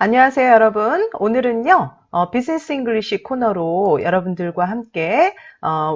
안녕하세요, 여러분. 오늘은요, 비즈니스 잉글리시 코너로 여러분들과 함께,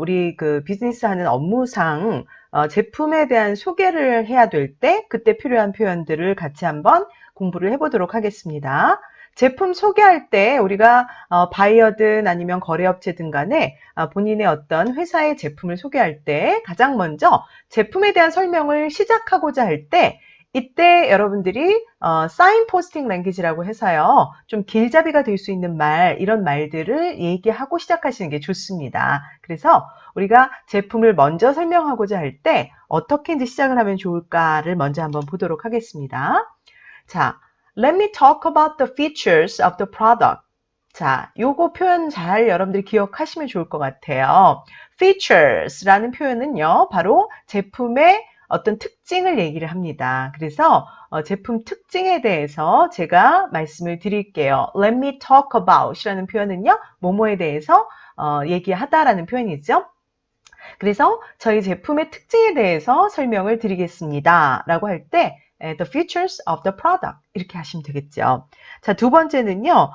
우리 그 비즈니스 하는 업무상, 제품에 대한 소개를 해야 될 때, 그때 필요한 표현들을 같이 한번 공부를 해보도록 하겠습니다. 제품 소개할 때 우리가 바이어든 아니면 거래업체든 간에 본인의 어떤 회사의 제품을 소개할 때 가장 먼저 제품에 대한 설명을 시작하고자 할 때 이때 여러분들이 사인 포스팅 랭귀지라고 해서요. 좀 길잡이가 될 수 있는 말, 이런 말들을 얘기하고 시작하시는 게 좋습니다. 그래서 우리가 제품을 먼저 설명하고자 할 때 어떻게 이제 시작을 하면 좋을까를 먼저 한번 보도록 하겠습니다. 자, let me talk about the features of the product. 자, 요거 표현 잘 여러분들이 기억하시면 좋을 것 같아요. features라는 표현은요, 바로 제품의 어떤 특징을 얘기를 합니다. 그래서 제품 특징에 대해서 제가 말씀을 드릴게요. Let me talk about 이라는 표현은요, 뭐뭐에 대해서 얘기하다라는 표현이죠. 그래서 저희 제품의 특징에 대해서 설명을 드리겠습니다. 라고 할 때 the features of the product 이렇게 하시면 되겠죠. 자, 두 번째는요.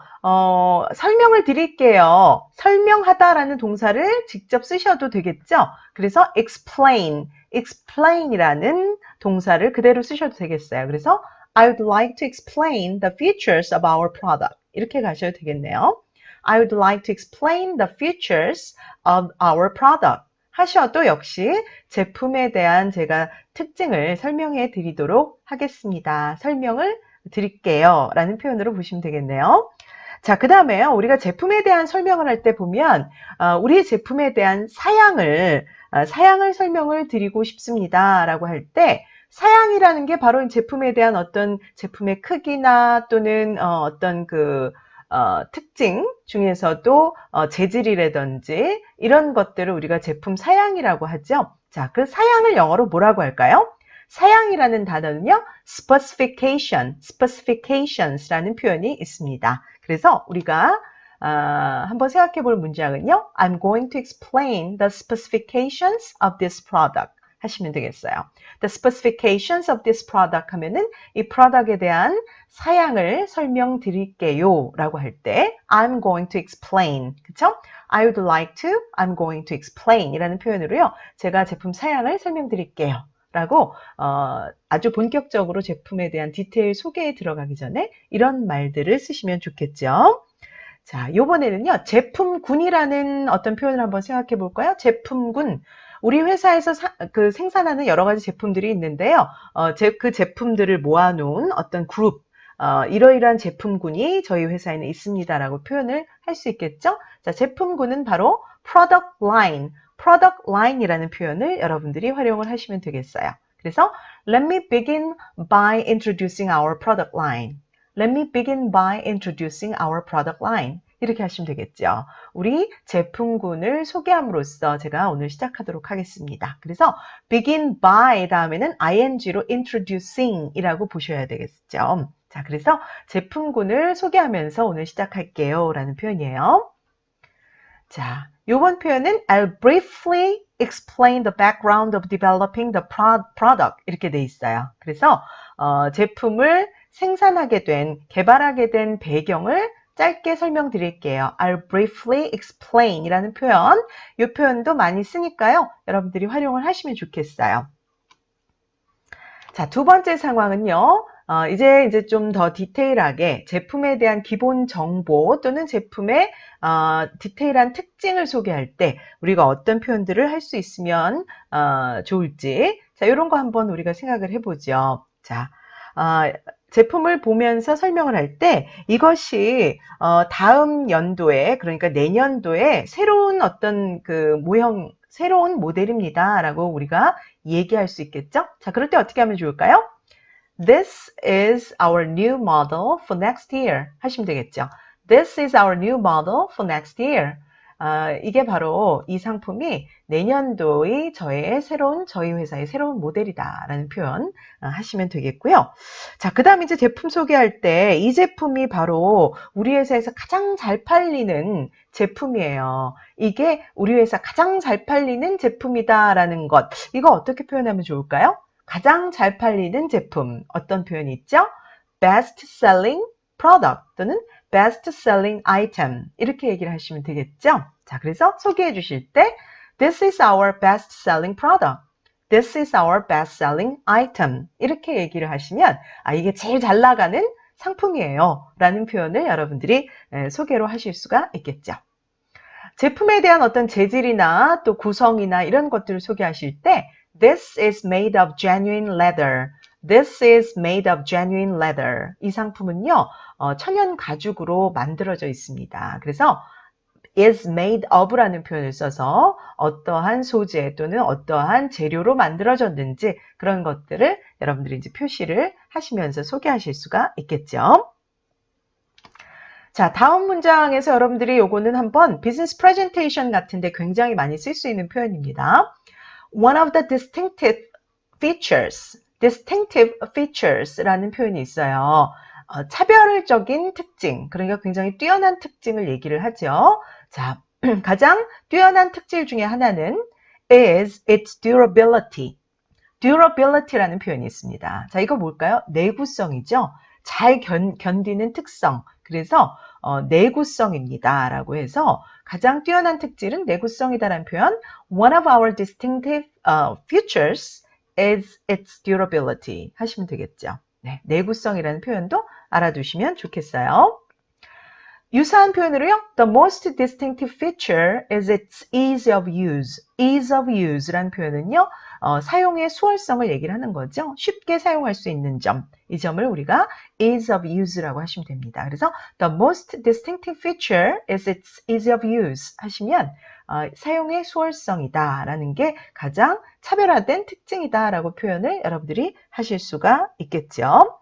설명을 드릴게요. 설명하다라는 동사를 직접 쓰셔도 되겠죠. 그래서 explain이라는 동사를 그대로 쓰셔도 되겠어요. 그래서 I would like to explain the features of our product 이렇게 가셔도 되겠네요. I would like to explain the features of our product 하셔도 역시 제품에 대한 제가 특징을 설명해 드리도록 하겠습니다. 설명을 드릴게요. 라는 표현으로 보시면 되겠네요. 자, 그 다음에요. 우리가 제품에 대한 설명을 할 때 보면 우리 제품에 대한 사양을 설명을 드리고 싶습니다. 라고 할 때 사양이라는 게 바로 제품에 대한 어떤 제품의 크기나 또는 어떤 특징 중에서도 재질이라든지 이런 것들을 우리가 제품 사양이라고 하죠. 자, 그 사양을 영어로 뭐라고 할까요? 사양이라는 단어는요, specifications라는 표현이 있습니다. 그래서 우리가 한번 생각해 볼 문장은요, I'm going to explain the specifications of this product. 하시면 되겠어요. The specifications of this product 하면은 이 product에 대한 사양을 설명드릴게요 라고 할 때 I'm going to explain, 그쵸? I would like to, I'm going to explain 이라는 표현으로요. 제가 제품 사양을 설명드릴게요 라고 아주 본격적으로 제품에 대한 디테일 소개에 들어가기 전에 이런 말들을 쓰시면 좋겠죠. 자, 요번에는요. 제품군이라는 어떤 표현을 한번 생각해 볼까요? 제품군. 우리 회사에서 생산하는 여러 가지 제품들이 있는데요. 그 제품들을 모아놓은 어떤 그룹, 이러이러한 제품군이 저희 회사에는 있습니다라고 표현을 할 수 있겠죠? 자, 제품군은 바로 product line이라는 표현을 여러분들이 활용을 하시면 되겠어요. 그래서 let me begin by introducing our product line. Let me begin by introducing our product line. 이렇게 하시면 되겠죠. 우리 제품군을 소개함으로써 제가 오늘 시작하도록 하겠습니다. 그래서 begin by 다음에는 ing로 introducing 이라고 보셔야 되겠죠. 자, 그래서 제품군을 소개하면서 오늘 시작할게요 라는 표현이에요. 자, 요번 표현은 I'll briefly explain the background of developing the product 이렇게 돼 있어요. 그래서 제품을 생산하게 된, 개발하게 된 배경을 짧게 설명드릴게요. I'll briefly explain 이라는 표현, 이 표현도 많이 쓰니까요. 여러분들이 활용을 하시면 좋겠어요. 자, 두 번째 상황은요. 이제 좀 더 디테일하게 제품에 대한 기본 정보 또는 제품의 디테일한 특징을 소개할 때 우리가 어떤 표현들을 할 수 있으면 좋을지 자, 이런 거 한번 우리가 생각을 해보죠. 자, 제품을 보면서 설명을 할 때 이것이 다음 연도에 그러니까 내년도에 새로운 어떤 새로운 모델입니다 라고 우리가 얘기할 수 있겠죠? 자, 그럴 때 어떻게 하면 좋을까요? This is our new model for next year 하시면 되겠죠. This is our new model for next year. 이게 바로 이 상품이 내년도의 저희 회사의 새로운 모델이다 라는 표현 하시면 되겠고요. 자, 그 다음 이제 제품 소개할 때 이 제품이 바로 우리 회사에서 가장 잘 팔리는 제품이에요. 이게 우리 회사 가장 잘 팔리는 제품이다 라는 것. 이거 어떻게 표현하면 좋을까요? 가장 잘 팔리는 제품. 어떤 표현이 있죠? Best selling product 또는 best selling item 이렇게 얘기를 하시면 되겠죠. 자, 그래서 소개해 주실 때 This is our best selling product. This is our best selling item. 이렇게 얘기를 하시면 이게 제일 잘 나가는 상품이에요. 라는 표현을 여러분들이 소개로 하실 수가 있겠죠. 제품에 대한 어떤 재질이나 또 구성이나 이런 것들을 소개하실 때 This is made of genuine leather. This is made of genuine leather. 이 상품은요, 천연 가죽으로 만들어져 있습니다. 그래서 is made of라는 표현을 써서 어떠한 소재 또는 어떠한 재료로 만들어졌는지 그런 것들을 여러분들이 이제 표시를 하시면서 소개하실 수가 있겠죠. 자, 다음 문장에서 여러분들이 요거는 한번 비즈니스 프레젠테이션 같은데 굉장히 많이 쓸 수 있는 표현입니다. One of the distinctive features라는 표현이 있어요. 차별적인 특징, 그러니까 굉장히 뛰어난 특징을 얘기를 하죠. 자, 가장 뛰어난 특질 중에 하나는 is its durability. durability라는 표현이 있습니다. 자, 이거 뭘까요? 내구성이죠. 잘 견디는 특성. 그래서 내구성입니다. 라고 해서 가장 뛰어난 특질은 내구성이다라는 표현. One of our distinctive features is its durability 하시면 되겠죠. 네, 내구성이라는 표현도 알아두시면 좋겠어요. 유사한 표현으로요. The most distinctive feature is its ease of use. ease of use라는 표현은요. 사용의 수월성을 얘기를 하는 거죠. 쉽게 사용할 수 있는 점. 이 점을 우리가 ease of use라고 하시면 됩니다. 그래서 the most distinctive feature is its ease of use 하시면 사용의 수월성이다 라는 게 가장 차별화된 특징이다 라고 표현을 여러분들이 하실 수가 있겠죠.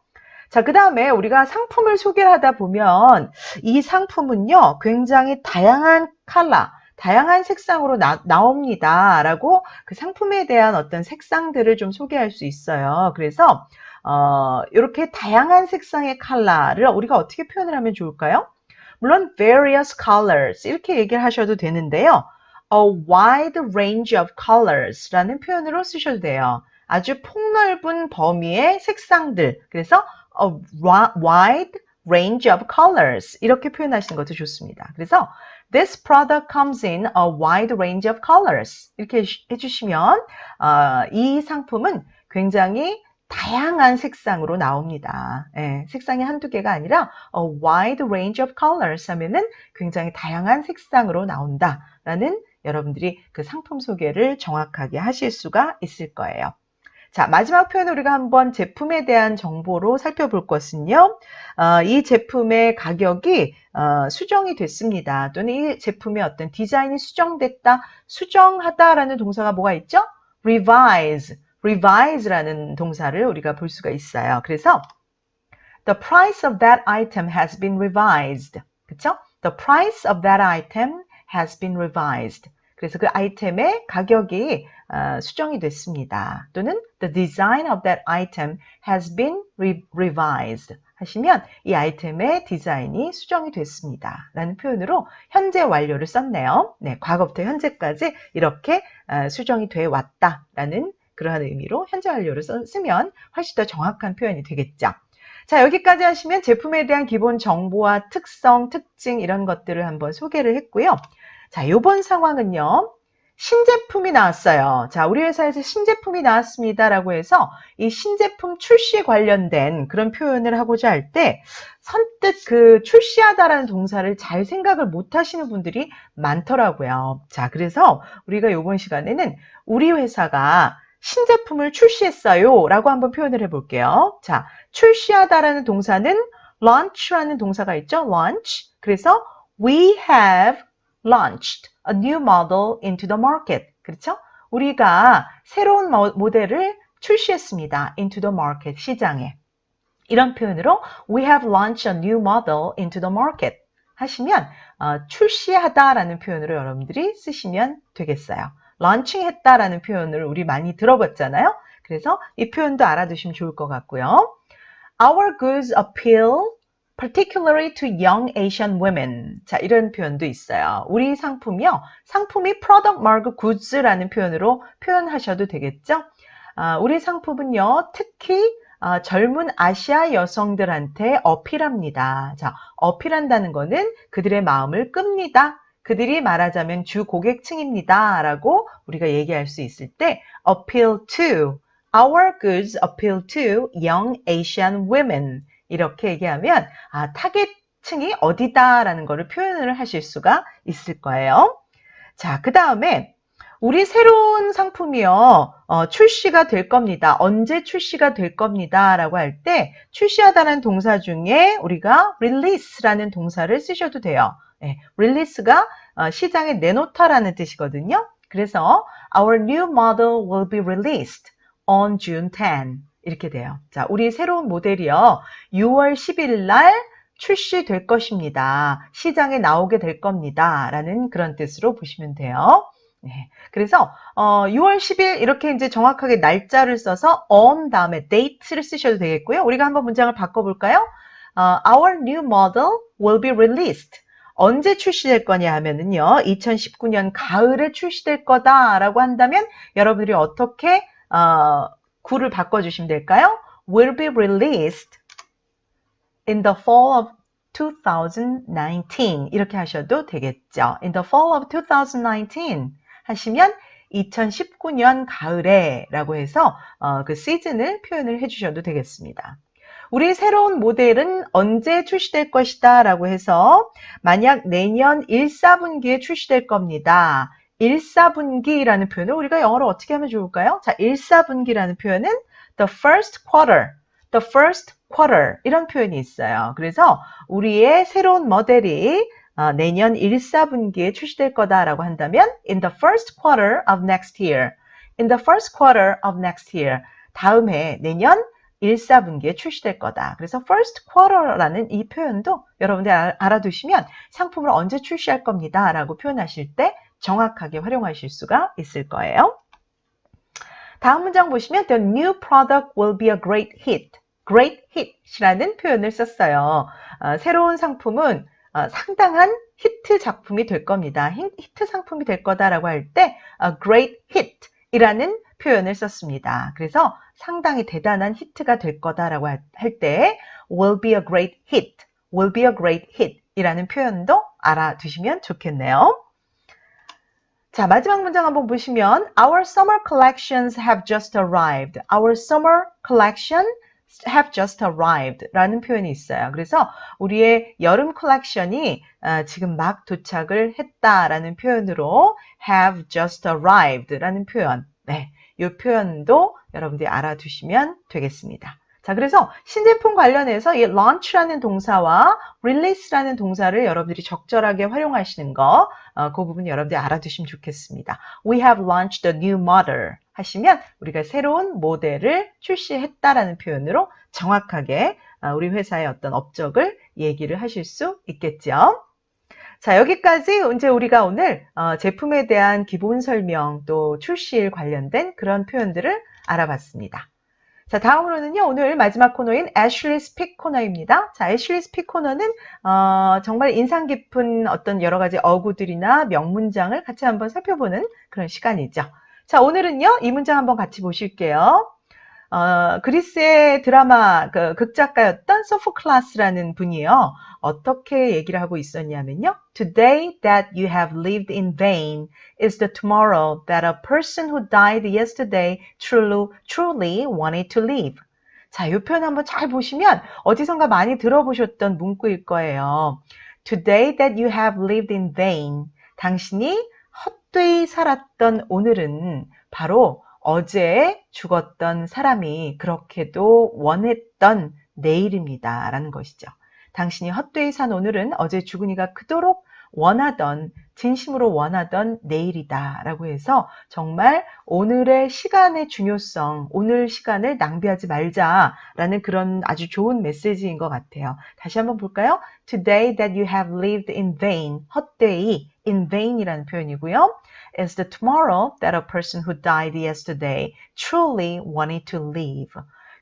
자, 그 다음에 우리가 상품을 소개를 하다 보면 이 상품은요, 굉장히 다양한 컬러, 다양한 색상으로 나옵니다. 라고 그 상품에 대한 어떤 색상들을 좀 소개할 수 있어요. 그래서, 이렇게 다양한 색상의 컬러를 우리가 어떻게 표현을 하면 좋을까요? 물론, various colors, 이렇게 얘기를 하셔도 되는데요. A wide range of colors 라는 표현으로 쓰셔도 돼요. 아주 폭넓은 범위의 색상들. 그래서, a wide range of colors 이렇게 표현하시는 것도 좋습니다. 그래서 This product comes in a wide range of colors 이렇게 해주시면 이 상품은 굉장히 다양한 색상으로 나옵니다. 예, 색상이 한두 개가 아니라 a wide range of colors 하면은 굉장히 다양한 색상으로 나온다라는 여러분들이 그 상품 소개를 정확하게 하실 수가 있을 거예요. 자, 마지막 표현 우리가 한번 제품에 대한 정보로 살펴볼 것은요. 이 제품의 가격이 수정이 됐습니다. 또는 이 제품의 어떤 디자인이 수정됐다, 수정하다라는 동사가 뭐가 있죠? revise라는 동사를 우리가 볼 수가 있어요. 그래서 the price of that item has been revised. 그렇죠? The price of that item has been revised. 그래서 그 아이템의 가격이 수정이 됐습니다. 또는 the design of that item has been revised 하시면 이 아이템의 디자인이 수정이 됐습니다. 라는 표현으로 현재 완료를 썼네요. 네, 과거부터 현재까지 이렇게 수정이 돼 왔다라는 그러한 의미로 현재 완료를 쓰면 훨씬 더 정확한 표현이 되겠죠. 자, 여기까지 하시면 제품에 대한 기본 정보와 특성, 특징 이런 것들을 한번 소개를 했고요. 자, 이번 상황은요. 신제품이 나왔어요. 자, 우리 회사에서 신제품이 나왔습니다라고 해서 이 신제품 출시에 관련된 그런 표현을 하고자 할 때 선뜻 그 출시하다라는 동사를 잘 생각을 못 하시는 분들이 많더라고요. 자, 그래서 우리가 이번 시간에는 우리 회사가 신제품을 출시했어요 라고 한번 표현을 해볼게요. 자, 출시하다라는 동사는 launch라는 동사가 있죠. launch. 그래서 we have launched a new model into the market. 그렇죠? 우리가 새로운 모델을 출시했습니다. into the market, 시장에. 이런 표현으로 we have launched a new model into the market 하시면 출시하다라는 표현으로 여러분들이 쓰시면 되겠어요. 런칭했다라는 표현을 우리 많이 들어봤잖아요. 그래서 이 표현도 알아두시면 좋을 것 같고요. Our goods appeal particularly to young Asian women. 자, 이런 표현도 있어요. 우리 상품이요. 상품이 product 말고 goods라는 표현으로 표현하셔도 되겠죠. 우리 상품은요. 특히 젊은 아시아 여성들한테 어필합니다. 자, 어필한다는 거는 그들의 마음을 끕니다. 그들이 말하자면 주 고객층입니다. 라고 우리가 얘기할 수 있을 때 appeal to, our goods appeal to young Asian women 이렇게 얘기하면 타겟층이 어디다라는 거를 표현을 하실 수가 있을 거예요. 자, 그 다음에 우리 새로운 상품이요, 출시가 될 겁니다. 언제 출시가 될 겁니다. 라고 할 때, 출시하다는 동사 중에 우리가 release라는 동사를 쓰셔도 돼요. 네, release가 시장에 내놓다라는 뜻이거든요. 그래서 our new model will be released on June 10. 이렇게 돼요. 자, 우리 새로운 모델이요, 6월 10일 날 출시될 것입니다. 시장에 나오게 될 겁니다. 라는 그런 뜻으로 보시면 돼요. 네. 그래서 6월 10일 이렇게 이제 정확하게 날짜를 써서 on 다음에 date를 쓰셔도 되겠고요. 우리가 한번 문장을 바꿔볼까요? Our new model will be released. 언제 출시될 거냐 하면은요, 2019년 가을에 출시될 거다라고 한다면 여러분들이 어떻게 구를 바꿔주시면 될까요? Will be released in the fall of 2019 이렇게 하셔도 되겠죠. In the fall of 2019 하시면 2019년 가을에 라고 해서 그 시즌을 표현을 해주셔도 되겠습니다. 우리 새로운 모델은 언제 출시될 것이다 라고 해서 만약 내년 1, 4분기에 출시될 겁니다. 1, 4분기라는 표현을 우리가 영어로 어떻게 하면 좋을까요? 자, 1, 4분기라는 표현은 the first quarter 이런 표현이 있어요. 그래서 우리의 새로운 모델이 내년 1, 4분기에 출시될 거다라고 한다면 in the first quarter of next year. in the first quarter of next year. 다음 해 내년 1, 4분기에 출시될 거다. 그래서 first quarter라는 이 표현도 여러분들 알아두시면 상품을 언제 출시할 겁니다 라고 표현하실 때 정확하게 활용하실 수가 있을 거예요. 다음 문장 보시면 the new product will be a great hit. great hit이라는 표현을 썼어요. 새로운 상품은 상당한 히트 작품이 될 겁니다. 히트 상품이 될 거다라고 할 때 great hit이라는 표현을 썼습니다. 그래서 상당히 대단한 히트가 될 거다라고 할 때 will be a great hit, will be a great hit이라는 표현도 알아두시면 좋겠네요. 자, 마지막 문장 한번 보시면 Our summer collections have just arrived. Our summer collection have just arrived 라는 표현이 있어요. 그래서 우리의 여름 컬렉션이 지금 막 도착을 했다라는 표현으로 have just arrived 라는 표현. 네, 이 표현도 여러분들이 알아두시면 되겠습니다. 자, 그래서 신제품 관련해서 이 launch라는 동사와 release라는 동사를 여러분들이 적절하게 활용하시는 거, 그 부분 여러분들이 알아두시면 좋겠습니다. We have launched a new model 하시면 우리가 새로운 모델을 출시했다라는 표현으로 정확하게 우리 회사의 어떤 업적을 얘기를 하실 수 있겠죠. 자, 여기까지 이제 우리가 오늘 제품에 대한 기본 설명 또 출시일 관련된 그런 표현들을 알아봤습니다. 자, 다음으로는요, 오늘 마지막 코너인 애슐리 스픽 코너입니다. 자, 애슐리 스픽 코너는 정말 인상 깊은 어떤 여러 가지 어구들이나 명문장을 같이 한번 살펴보는 그런 시간이죠. 자, 오늘은요, 이 문장 한번 같이 보실게요. 그리스의 드라마 극작가였던 소포클라스라는 분이요. 어떻게 얘기를 하고 있었냐면요. Today that you have lived in vain is the tomorrow that a person who died yesterday truly wanted to live. 자, 이 표현 한번 잘 보시면 어디선가 많이 들어보셨던 문구일 거예요. Today that you have lived in vain. 당신이 헛되이 살았던 오늘은 바로 어제 죽었던 사람이 그렇게도 원했던 내일입니다. 라는 것이죠. 당신이 헛되이 산 오늘은 어제 죽은 이가 그토록 원하던, 진심으로 원하던 내일이다. 라고 해서 정말 오늘의 시간의 중요성, 오늘 시간을 낭비하지 말자. 라는 그런 아주 좋은 메시지인 것 같아요. 다시 한번 볼까요? Today that you have lived in vain, 헛되이, in vain 이라는 표현이고요. is the tomorrow that a person who died yesterday truly wanted to live.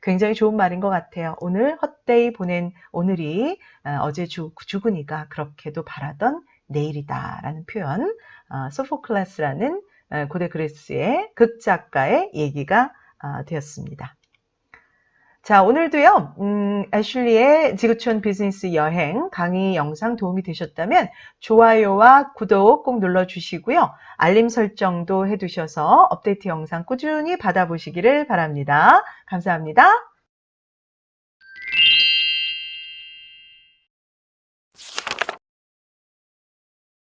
굉장히 좋은 말인 것 같아요. 오늘 헛되이 보낸 오늘이 어제 죽은 이가 그렇게도 바라던 내일이다 라는 표현, 소포클레스라는 고대 그리스의 극작가의 얘기가 되었습니다. 자, 오늘도요, 애슐리의 지구촌 비즈니스 여행 강의 영상 도움이 되셨다면 좋아요와 구독 꼭 눌러주시고요. 알림 설정도 해두셔서 업데이트 영상 꾸준히 받아보시기를 바랍니다. 감사합니다.